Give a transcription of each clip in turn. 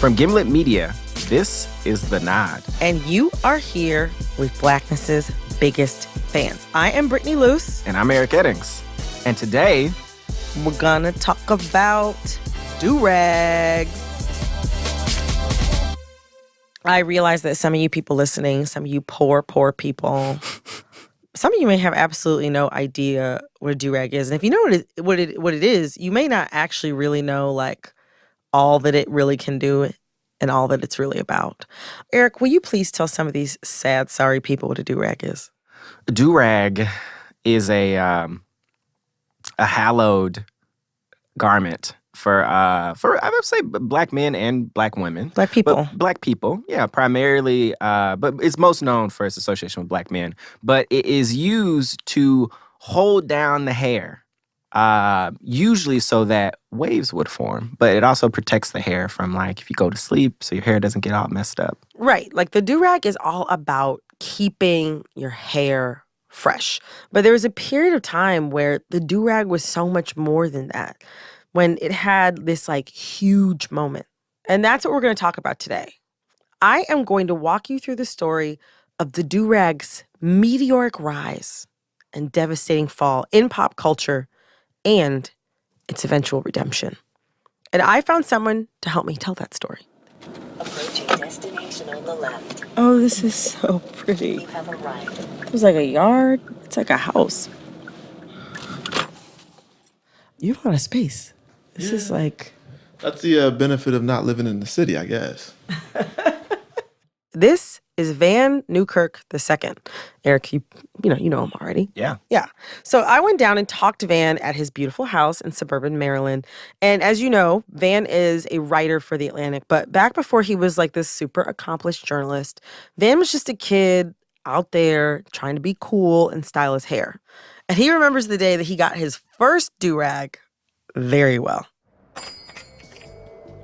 From Gimlet Media, this is The Nod. And you are here with Blackness's biggest fans. I am Brittany Luce. And I'm Eric Eddings. And today, we're gonna talk about do-rags. I realize that some of you people listening, some of you poor people, some of you may have absolutely no idea what a do-rag is. And if you know what it is, you may not actually really know, like, all that it really can do and all that it's really about. Eric, will you please tell some of these sad, sorry people what a do-rag is? A do-rag is a hallowed garment for I would say black men and black women. Black people. Black people, yeah, primarily. But it's most known for its association with black men. But it is used to hold down the hair, usually so that waves would form. But it also protects the hair from, like, if you go to sleep, so your hair doesn't get all messed up. Right. Like, the do-rag is all about keeping your hair fresh. But there was a period of time where the do-rag was so much more than that, when it had this, like, huge moment. And that's what we're going to talk about today. I am going to walk you through the story of the do-rag's meteoric rise and devastating fall in pop culture and its eventual redemption. And I found someone to help me tell that story. Approaching destination on the left. Oh, this is so pretty. You have arrived. It's like a yard. It's like a house. You have a lot of space. This is like... That's the benefit of not living in the city, I guess. This is Van Newkirk II. Eric, you know him already. Yeah. Yeah. So I went down and talked to Van at his beautiful house in suburban Maryland. And as you know, Van is a writer for The Atlantic. But back before he was like this super accomplished journalist, Van was just a kid out there trying to be cool and style his hair. And he remembers the day that he got his first do-rag very well.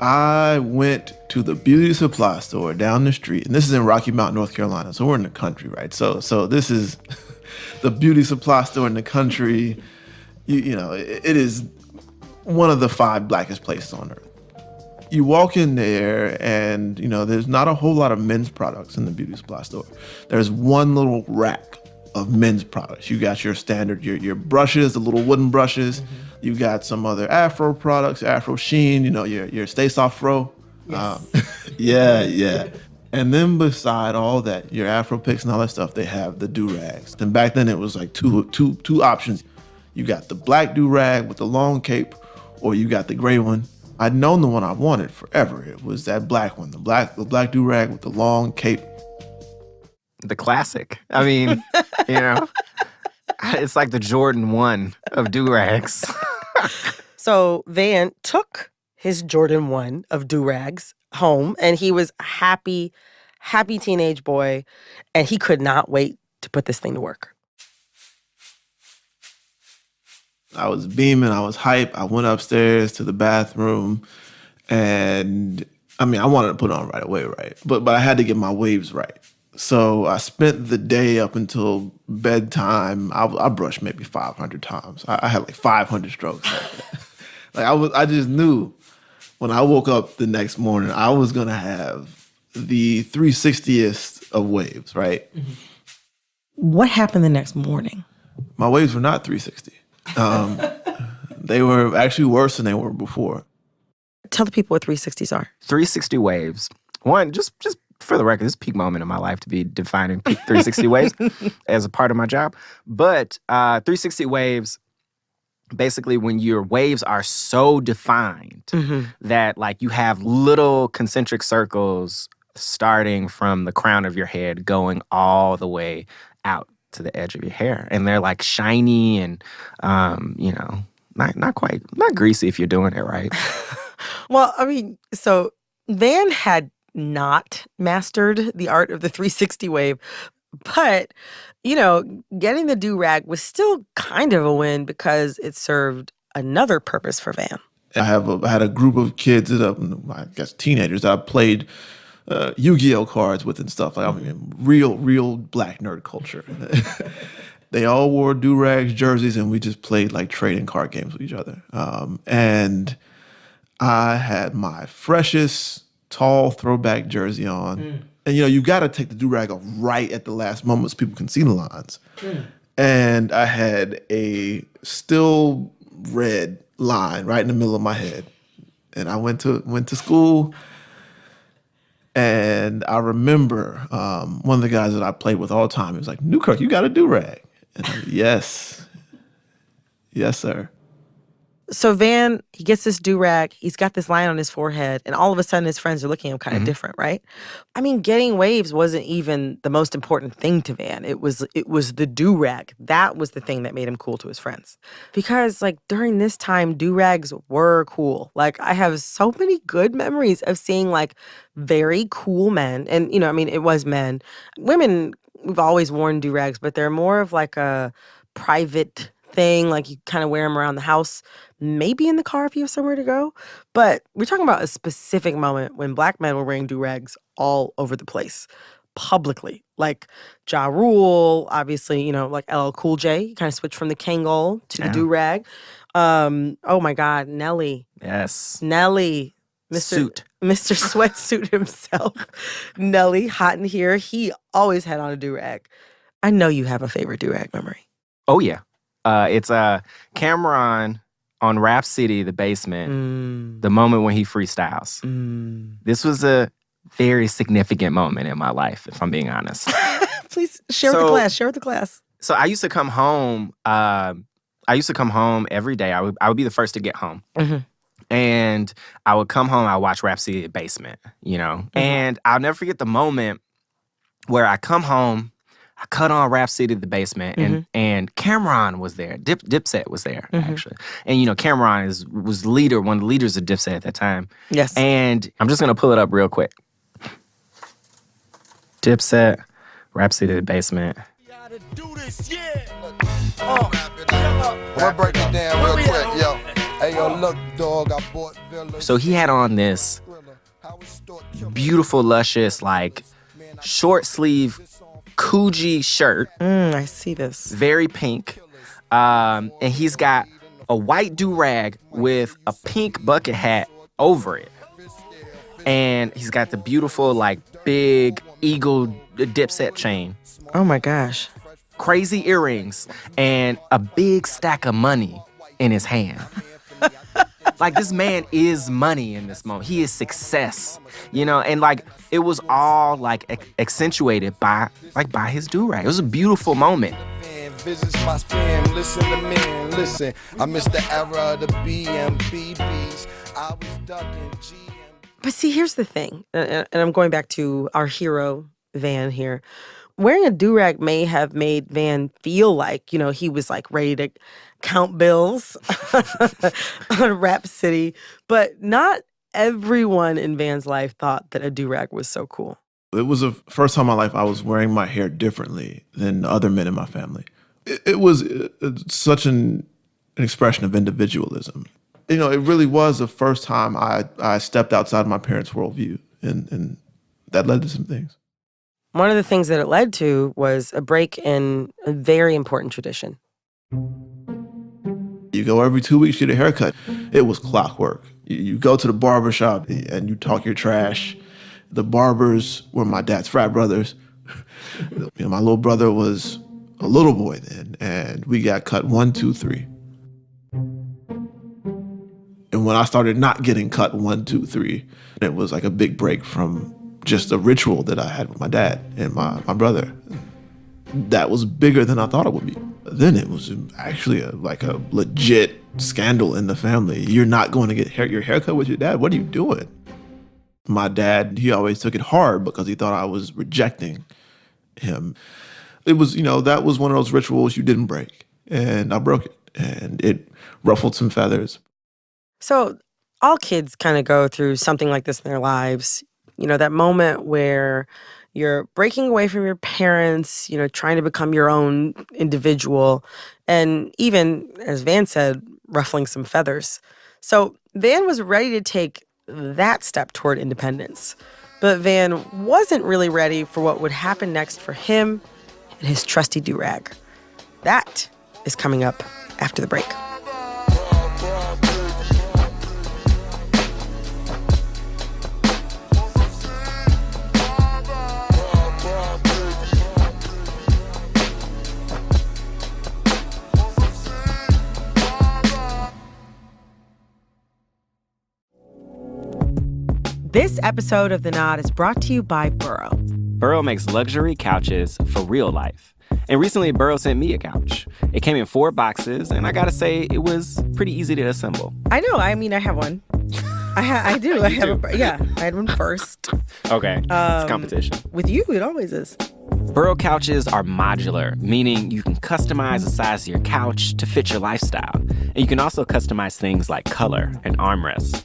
I went to the beauty supply store down the street, and this is in Rocky Mount, North Carolina, so we're in the country, right? So this is the beauty supply store in the country. You know, it is one of the 5 blackest places on earth. You walk in there, and, you know, there's not a whole lot of men's products in the beauty supply store. There's one little rack of men's products. You got your standard, your brushes, the little wooden brushes. Mm-hmm. You got some other Afro products, Afro Sheen, you know, your Stay Soft Fro. Yes. Yeah. And then beside all that, your Afro picks and all that stuff, they have the do-rags. And back then it was like two options. You got the black do-rag with the long cape, or you got the gray one. I'd known the one I wanted forever. It was that black one, the black do-rag with the long cape. The classic. I mean, you know, it's like the Jordan 1 of do-rags. So Van took his Jordan 1 of do-rags home, and he was a happy teenage boy, and he could not wait to put this thing to work. I was beaming, I was hype. I went upstairs to the bathroom, and I mean, I wanted to put it on right away, right? But I had to get my waves right. So I spent the day up until bedtime. I brushed maybe 500 times. I had like 500 strokes. I just knew when I woke up the next morning, I was gonna have the 360th of waves, right? Mm-hmm. What happened the next morning? My waves were not 360. They were actually worse than they were before. Tell the people what 360s are. 360 waves. One, just for the record, this is a peak moment in my life to be defining peak 360 waves as a part of my job. But 360 waves, basically when your waves are so defined that, like, you have little concentric circles starting from the crown of your head going all the way out to the edge of your hair. And they're like shiny and, you know, not greasy if you're doing it right. Well, I mean, so Van had not mastered the art of the 360 wave, but, you know, getting the do-rag was still kind of a win because it served another purpose for Van. I had a group of kids I guess teenagers that I played Yu-Gi-Oh cards with and stuff. Like, I mean, real black nerd culture. They all wore do-rags jerseys, and we just played like trading card games with each other. And I had my freshest tall throwback jersey on. And, you got to take the do-rag off right at the last moment so people can see the lines. And I had a still red line right in the middle of my head. And I went to school, and I remember one of the guys that I played with all the time, he was like, Newkirk, you got a do-rag. And I'm like, yes. Yes, sir. So Van, he gets this do-rag, he's got this line on his forehead, and all of a sudden his friends are looking at him kind of different, right? I mean, getting waves wasn't even the most important thing to Van. It was the do-rag. That was the thing that made him cool to his friends. Because, like, during this time, do-rags were cool. Like, I have so many good memories of seeing, like, very cool men. And, it was men. Women, we've always worn do-rags, but they're more of, like, a private thing. Like, you kind of wear them around the house, maybe in the car if you have somewhere to go. But we're talking about a specific moment when black men were wearing do-rags all over the place, publicly. Like Ja Rule, obviously, like LL Cool J, he kind of switched from the Kangol to the do-rag. Oh my God, Nelly. Yes. Nelly. Suit. Mr. Sweatsuit himself. Nelly, hot in here. He always had on a do-rag. I know you have a favorite do-rag memory. Oh, yeah. It's Cameron on Rap City, The Basement, the moment when he freestyles. This was a very significant moment in my life, if I'm being honest. Please share with the class. So I used to come home. Every day. I would be the first to get home. And I would come home, I would watch Rap City, The Basement, And I'll never forget the moment where I come home, I cut on Rap City, The Basement, and Cameron was there. Dipset was there, actually. And, Cameron was one of the leaders of Dipset at that time. Yes. And I'm just going to pull it up real quick. Dipset, Rap City, The Basement. We'll break it down real quick, yo. Hey, yo, look, dog, I bought Villas. So he had on this beautiful, luscious, like, short sleeve Coogee shirt. I see this. Very pink. And he's got a white do-rag with a pink bucket hat over it. And he's got the beautiful, like, big eagle Dipset chain. Oh my gosh. Crazy earrings. And a big stack of money in his hand. Like, this man is money in this moment. He is success, and like, it was all like accentuated by his do-rag. It was a beautiful moment. Visits my spam, listen to me, listen. I miss the era of the BMBBs. I was ducking GM. But see, here's the thing, and I'm going back to our hero, Van here. Wearing a do-rag may have made Van feel like, he was like ready to count bills on Rap City. But not everyone in Van's life thought that a do-rag was so cool. It was the first time in my life I was wearing my hair differently than the other men in my family. It was such an expression of individualism. It really was the first time I stepped outside my parents' worldview, and that led to some things. One of the things that it led to was a break in a very important tradition. You go every 2 weeks to get a haircut. It was clockwork. You go to the barbershop and you talk your trash. The barbers were my dad's frat brothers. My little brother was a little boy then, and we got cut 1, 2, 3. And when I started not getting cut 1, 2, 3, it was like a big break from just a ritual that I had with my dad and my brother. That was bigger than I thought it would be. Then it was actually a legit scandal in the family. You're not going to get your haircut with your dad? What are you doing? My dad, he always took it hard because he thought I was rejecting him. It was, that was one of those rituals you didn't break. And I broke it. And it ruffled some feathers. So all kids kind of go through something like this in their lives. That moment where you're breaking away from your parents, trying to become your own individual, and even, as Van said, ruffling some feathers. So Van was ready to take that step toward independence. But Van wasn't really ready for what would happen next for him and his trusty do-rag. That is coming up after the break. This episode of The Nod is brought to you by Burrow. Burrow makes luxury couches for real life. And recently, Burrow sent me a couch. It came in 4 boxes, and I gotta say, it was pretty easy to assemble. I know. I mean, I have one. I do. I have I had one first. Okay, it's competition. With you, it always is. Burrow couches are modular, meaning you can customize the size of your couch to fit your lifestyle. And you can also customize things like color and armrests.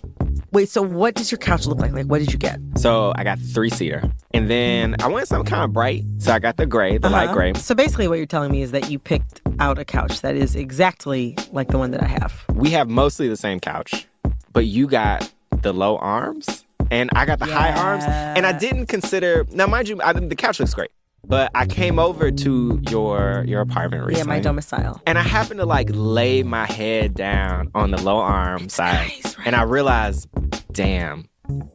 Wait, so what does your couch look like? Like, what did you get? So I got 3-seater. And then I wanted something kind of bright. So I got the gray, the light gray. So basically what you're telling me is that you picked out a couch that is exactly like the one that I have. We have mostly the same couch, but you got the low arms and I got the high arms. And I didn't consider, now mind you, the couch looks great. But I came over to your apartment recently. Yeah, my domicile. And I happened to lay my head down on the low arm side. Nice, right? And I realized, damn,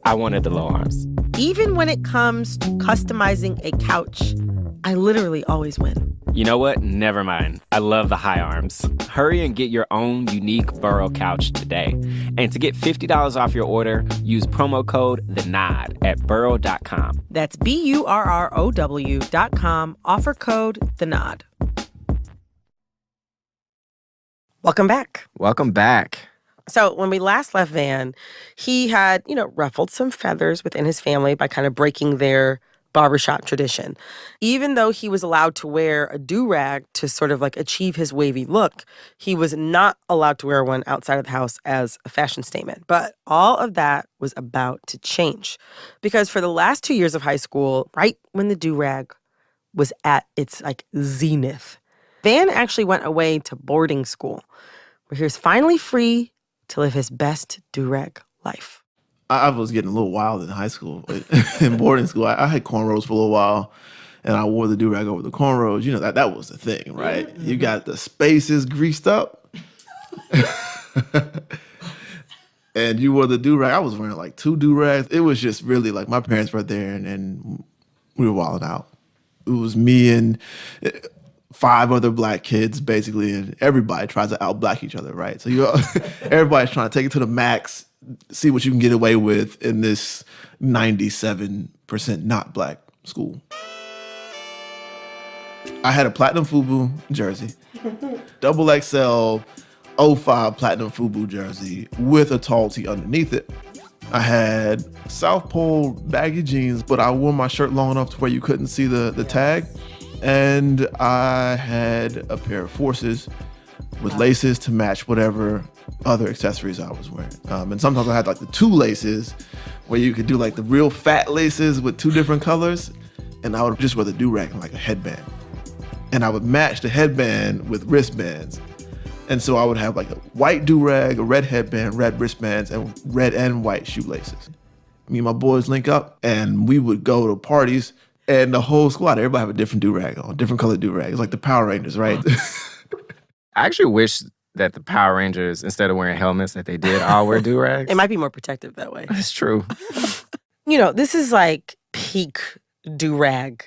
I wanted the low arms. Even when it comes to customizing a couch, I literally always win. You know what? Never mind. I love the high arms. Hurry and get your own unique Burrow couch today. And to get $50 off your order, use promo code THENOD at burrow.com. That's BURROW.com. Offer code THENOD. Welcome back. Welcome back. So when we last left Van, he had, ruffled some feathers within his family by kind of breaking their barbershop tradition. Even though he was allowed to wear a do-rag to sort of achieve his wavy look, he was not allowed to wear one outside of the house as a fashion statement. But all of that was about to change. Because for the last 2 years of high school, right when the do-rag was at its zenith, Van actually went away to boarding school, where he was finally free to live his best do-rag life. I was getting a little wild in high school. In boarding school, I had cornrows for a little while, and I wore the do-rag over the cornrows. That was the thing, right? Mm-hmm. You got the spaces greased up, and you wore the do-rag. I was wearing 2 do-rags. It was just really my parents were there, and we were wilding out. It was me and 5 other black kids, basically, and everybody tries to out-black each other, right? So everybody's trying to take it to the max, see what you can get away with in this 97% not black school. I had a platinum FUBU jersey, double XL 05 platinum FUBU jersey with a tall tee underneath it. I had South Pole baggy jeans, but I wore my shirt long enough to where you couldn't see the tag. And I had a pair of Forces with laces to match whatever other accessories I was wearing. And sometimes I had the 2 laces where you could do the real fat laces with 2 different colors. And I would just wear the do-rag and a headband. And I would match the headband with wristbands. And so I would have a white do-rag, a red headband, red wristbands, and red and white shoelaces. Me and my boys link up and we would go to parties, and the whole squad, everybody have a different do-rag on, different colored do-rag. It's like the Power Rangers, right? I actually wish that the Power Rangers, instead of wearing helmets, that they did all wear do-rags. It might be more protective that way. That's true. This is peak do-rag.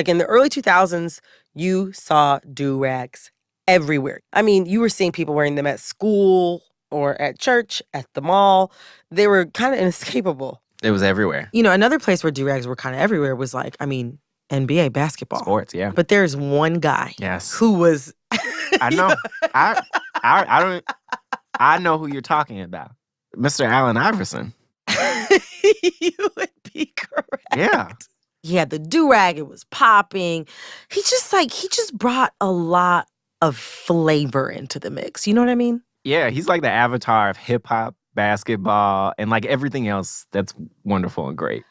In the early 2000s, you saw do-rags everywhere. I mean, you were seeing people wearing them at school or at church, at the mall. They were kind of inescapable. It was everywhere. Another place where do-rags were kind of everywhere was NBA basketball. Sports, yeah. But there's one guy who was... I know. I know who you're talking about. Mr. Allen Iverson. You would be correct. Yeah. He had the do-rag. It was popping. He just brought a lot of flavor into the mix. You know what I mean? Yeah, he's like the avatar of hip-hop, basketball, and everything else that's wonderful and great.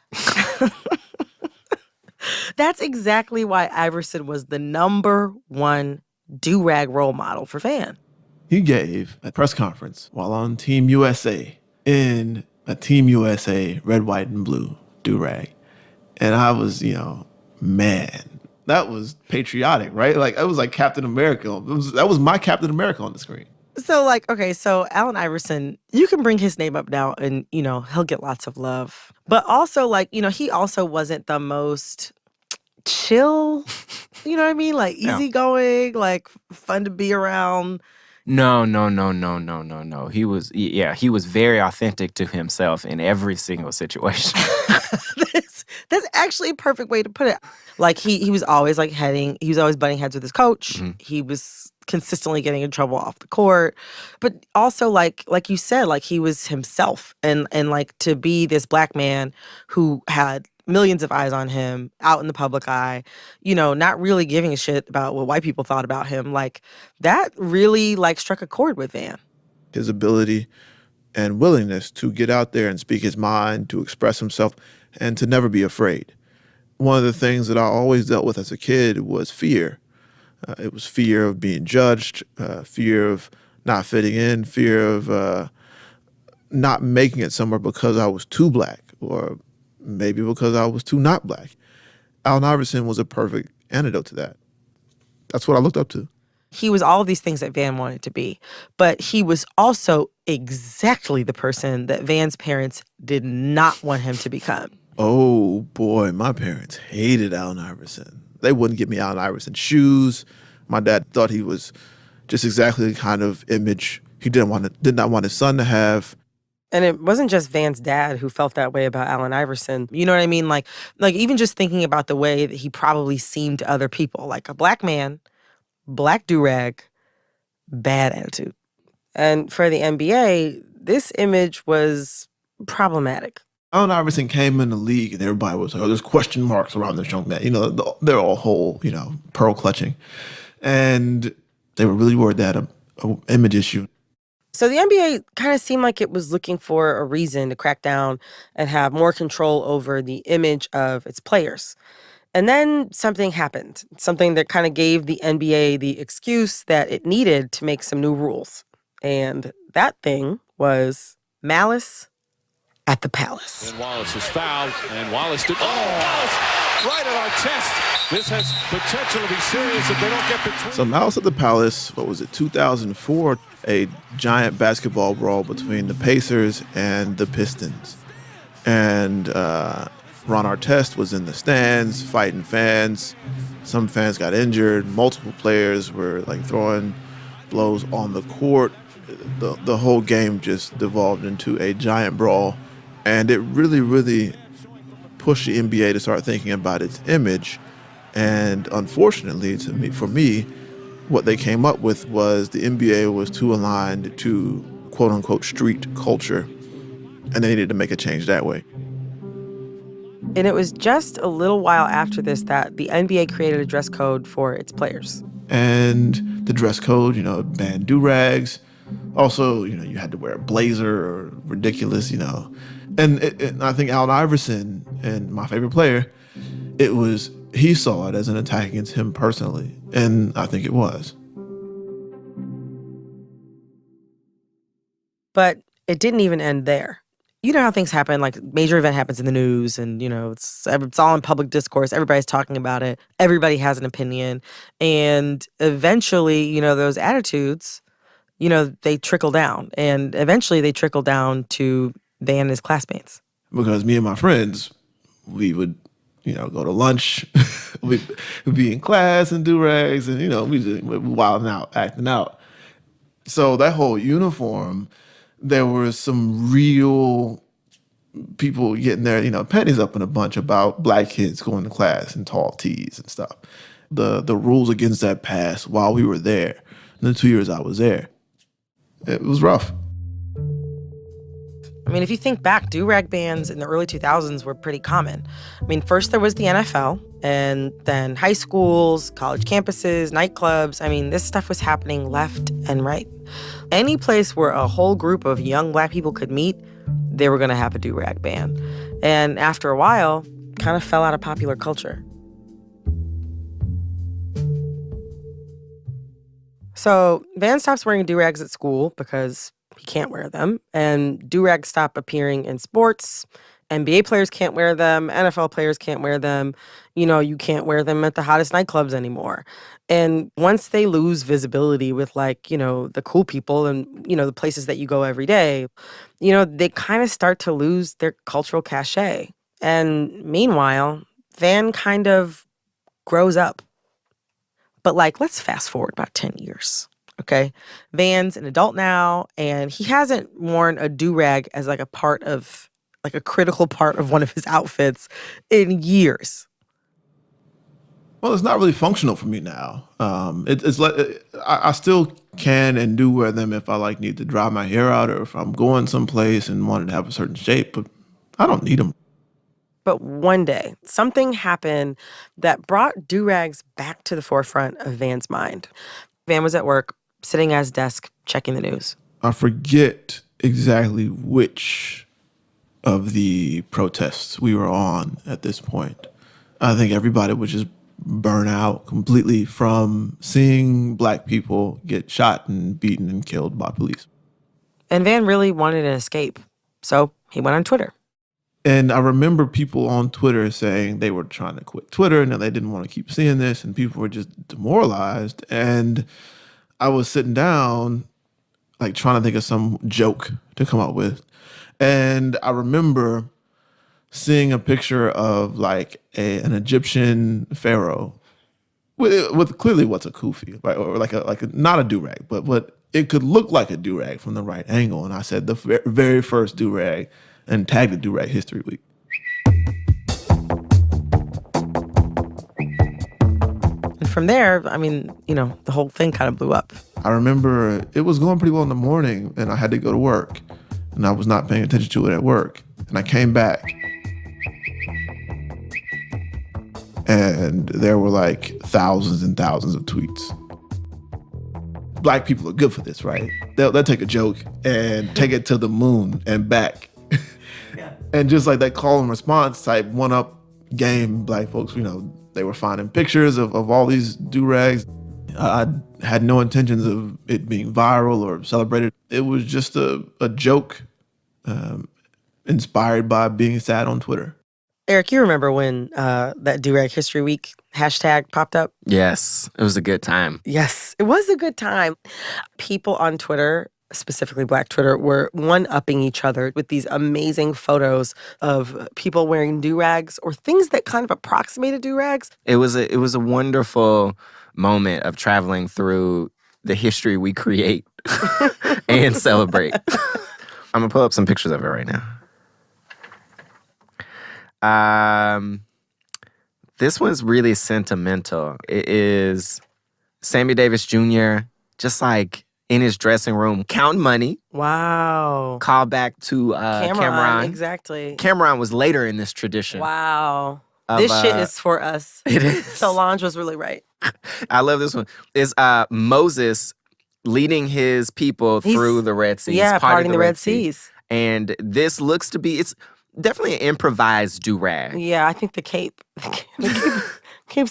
That's exactly why Iverson was the #1 do-rag role model for Van. He gave a press conference while on Team USA in a Team USA red, white, and blue do-rag. And I was, man, that was patriotic, right? It was like Captain America. That was my Captain America on the screen. So so Allen Iverson, you can bring his name up now and, he'll get lots of love. But also, he also wasn't the most chill, you know what I mean? Easygoing, fun to be around. No, no, no, no, no, no, no. He was very authentic to himself in every single situation. That's actually a perfect way to put it. Like he was always like he was always butting heads with his coach. Mhm. He was consistently getting in trouble off the court. But also like you said, like he was himself. And like to be this black man who had millions of eyes on him out in the public eye, not really giving a shit about what white people thought about him, like that really like struck a chord with Van. His ability and willingness to get out there and speak his mind, to express himself, and to never be afraid. One of the things that I always dealt with as a kid was fear. It was fear of being judged, fear of not fitting in, fear of not making it somewhere because I was too black, or maybe because I was too not black. Allen Iverson was a perfect antidote to that. That's what I looked up to. He was all of these things that Van wanted to be, but he was also exactly the person that Van's parents did not want him to become. Oh boy, my parents hated Allen Iverson. They wouldn't get me Allen Iverson shoes. My dad thought he was just exactly the kind of image he did not want his son to have. And it wasn't just Van's dad who felt that way about Allen Iverson. You know what I mean? Like even just thinking about the way that he probably seemed to other people, like a black man, black do-rag, bad attitude. And for the NBA, this image was problematic. Allen Iverson came in the league and everybody was like, oh, there's question marks around this young man. They're all whole, pearl clutching. And they were really worried that an image issue. So the NBA kind of seemed like it was looking for a reason to crack down and have more control over the image of its players. And then something happened, something that kind of gave the NBA the excuse that it needed to make some new rules. And that thing was malice at the Palace. And Wallace is fouled, and Wallace did. Wallace right at our chest. This has potential to be serious if they don't get between. So Malice at the Palace, 2004? A giant basketball brawl between the Pacers and the Pistons. And Ron Artest was in the stands fighting fans. Some fans got injured. Multiple players were like throwing blows on the court. The whole game just devolved into a giant brawl. And it really, really pushed the NBA to start thinking about its image. And unfortunately, for me, what they came up with was the NBA was too aligned to quote unquote street culture, and they needed to make a change that way. And it was just a little while after this that the NBA created a dress code for its players. And the dress code, banned do-rags. Also, you had to wear a blazer or ridiculous, And I think Allen Iverson, and my favorite player, he saw it as an attack against him personally. And I think it was. But it didn't even end there. You know how things happen, like major event happens in the news and, it's all in public discourse. Everybody's talking about it. Everybody has an opinion. And eventually, those attitudes, they trickle down. And eventually they trickle down to Van and his classmates. Because me and my friends, we would, go to lunch. We'd be in class in do-rags and, we just wilding out, acting out. So that whole uniform, there were some real people getting their, panties up in a bunch about black kids going to class in tall tees and stuff. The rules against that passed while we were there. In the 2 years I was there. It was rough. I mean, if you think back, do-rag bans in the early 2000s were pretty common. I mean, first there was the NFL, and then high schools, college campuses, nightclubs. I mean, this stuff was happening left and right. Any place where a whole group of young black people could meet, they were going to have a do-rag ban. And after a while, kind of fell out of popular culture. So Van stops wearing do-rags at school because he can't wear them. And do-rags stop appearing in sports. NBA players can't wear them. NFL players can't wear them. You can't wear them at the hottest nightclubs anymore. And once they lose visibility with the cool people and, the places that you go every day, they kind of start to lose their cultural cachet. And meanwhile, Van kind of grows up. But let's fast forward about 10 years. okay? Van's an adult now, and he hasn't worn a do-rag as like a part of, like a critical part of one of his outfits in years. Well, it's not really functional for me now. It's like I still can and do wear them if I like need to dry my hair out or if I'm going someplace and wanted to have a certain shape, but I don't need them. But one day, something happened that brought do-rags back to the forefront of Van's mind. Van was at work, sitting at his desk, checking the news. I forget exactly which of the protests we were on at this point. I think everybody was just burn out completely from seeing Black people get shot and beaten and killed by police. And Van really wanted an escape, so he went on Twitter. And I remember people on Twitter saying they were trying to quit Twitter and that they didn't want to keep seeing this, and people were just demoralized. And I was sitting down, like trying to think of some joke to come up with. And I remember seeing a picture of like an Egyptian pharaoh with clearly what's a kufi, right? Or like a not a do-rag, but it could look like a do-rag from the right angle. And I said the very first do-rag and tagged it Do-Rag History Week. And from there, I mean, you know, the whole thing kind of blew up. I remember it was going pretty well in the morning and I had to go to work and I was not paying attention to it at work. And I came back and there were like thousands and thousands of tweets. Black people are good for this, right? They'll take a joke and take it to the moon and back. Yeah. And just like that call and response type one-up game, Black folks, you know, they were finding pictures of all these do-rags. I had no intentions of it being viral or celebrated. It was just a joke inspired by being sad on Twitter. Eric, you remember when that Do-Rag History Week hashtag popped up? Yes, it was a good time. Yes, it was a good time. People on Twitter, specifically Black Twitter, were one-upping each other with these amazing photos of people wearing do-rags or things that kind of approximated do-rags. It was a wonderful moment of traveling through the history we create and celebrate. I'm gonna pull up some pictures of it right now. This one's really sentimental. It is Sammy Davis Jr. just like in his dressing room counting money. Wow. Call back to Cameron. Exactly. Cameron was later in this tradition. Wow. This shit is for us. It is. Solange was really right. I love this one. It's Moses leading his people through the Red Sea. Yeah, parting the Red Seas. And this looks to be, it's definitely an improvised do-rag. Yeah, I think the cape's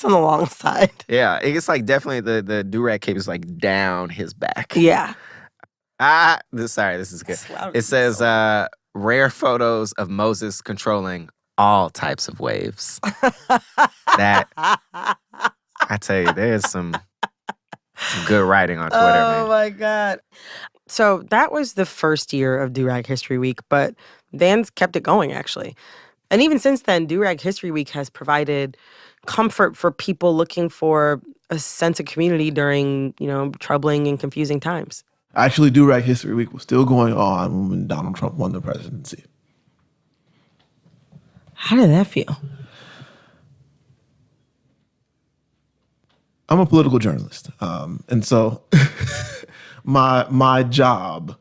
on the long side. Yeah, it's like definitely the do-rag cape is like down his back. Yeah. This is good. It says, rare photos of Moses controlling all types of waves. That, I tell you, there's some good writing on Twitter, man. Oh, my God. So that was the first year of Do-Rag History Week, but Van's kept it going, actually. And even since then, Do-Rag History Week has provided comfort for people looking for a sense of community during, you know, troubling and confusing times. Actually, Do-Rag History Week was still going on when Donald Trump won the presidency. How did that feel? I'm a political journalist. And so my job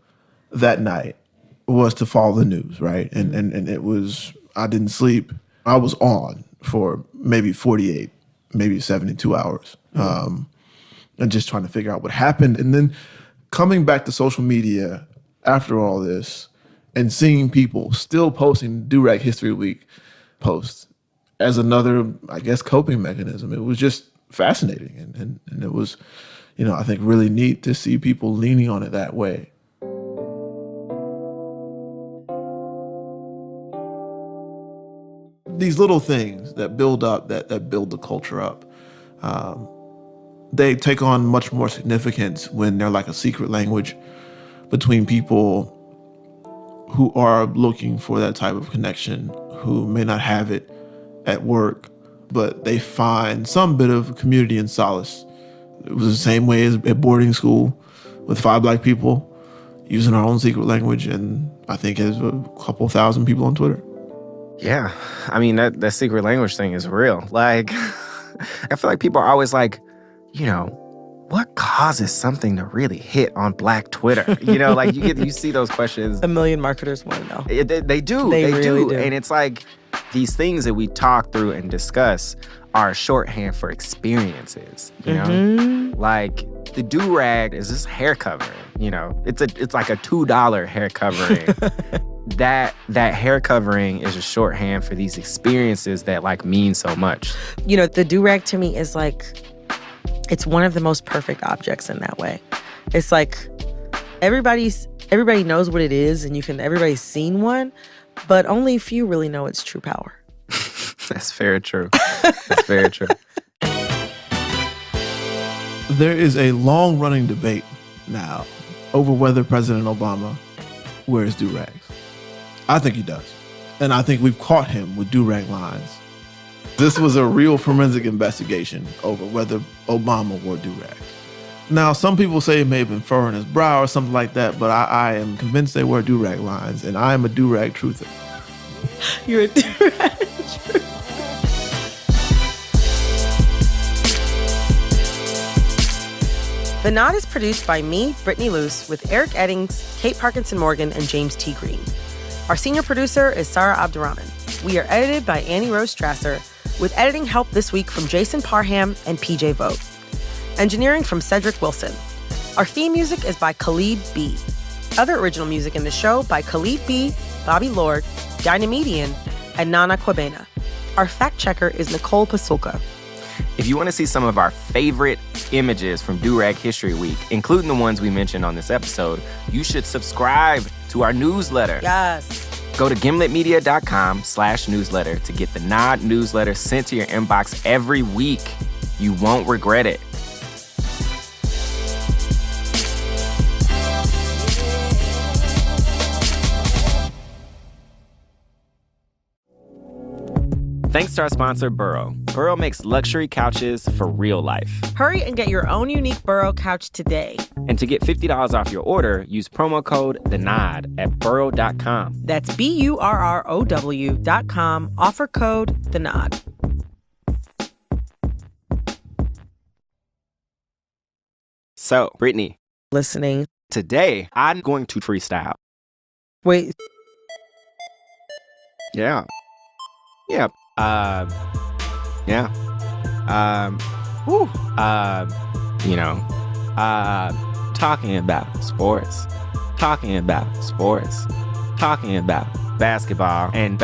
that night was to follow the news, right? And it was, I didn't sleep. I was on for maybe 48, maybe 72 hours. And just trying to figure out what happened. And then coming back to social media after all this and seeing people still posting Do-Rag History Week posts as another, I guess, coping mechanism. It was just fascinating. And it was, you know, I think really neat to see people leaning on it that way. These little things that build up, that build the culture up, they take on much more significance when they're like a secret language between people who are looking for that type of connection, who may not have it at work, but they find some bit of community and solace. It was the same way as at boarding school. with 5 black people using our own secret language, and I think there's a couple thousand people on Twitter. Yeah. I mean, that secret language thing is real. Like, I feel like people are always like, you know, what causes something to really hit on Black Twitter? You know, like you see those questions. A million marketers want to know. They do. They really do. And it's like these things that we talk through and discuss are shorthand for experiences, you know? Like the do-rag is this hair covering, you know? It's like a $2 hair covering. that hair covering is a shorthand for these experiences that like mean so much. You know, the do-rag to me is like, it's one of the most perfect objects in that way. It's like everybody knows what it is, and everybody's seen one, but only a few really know its true power. That's very true. That's very true. There is a long-running debate now over whether President Obama wears do-rags. I think he does. And I think we've caught him with do-rag lines. This was a real forensic investigation over whether Obama wore do-rags. Now, some people say it may have been fur on his brow or something like that, but I am convinced they wear do-rag lines, and I am a do-rag truther. You're a do-rag. The Nod is produced by me, Brittany Luce, with Eric Eddings, Kate Parkinson Morgan, and James T. Green. Our senior producer is Sarah Abdurrahman. We are edited by Annie Rose Strasser, with editing help this week from Jason Parham and PJ Vogt. Engineering from Cedric Wilson. Our theme music is by Khalid B. Other original music in the show by Khalid B, Bobby Lord, Dynamedian, and Nana Kwabena. Our fact checker is Nicole Pasulka. If you want to see some of our favorite images from Do-Rag History Week, including the ones we mentioned on this episode, you should subscribe to our newsletter. Yes. Go to gimletmedia.com/newsletter to get the Nod newsletter sent to your inbox every week. You won't regret it. Thanks to our sponsor, Burrow. Burrow makes luxury couches for real life. Hurry and get your own unique Burrow couch today. And to get $50 off your order, use promo code THENOD at burrow.com. That's BURROW.com. Offer code THENOD. So, Brittany, Listening. today I'm going to freestyle. Wait. Yeah. Yeah. Yeah. Talking about sports. Talking about sports. Talking about basketball and,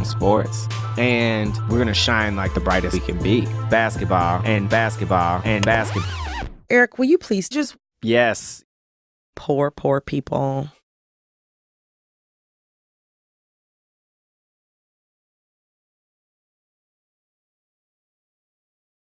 sports. And we're going to shine like the brightest we can be. Basketball and basketball. Eric, will you please just... Yes. Poor people.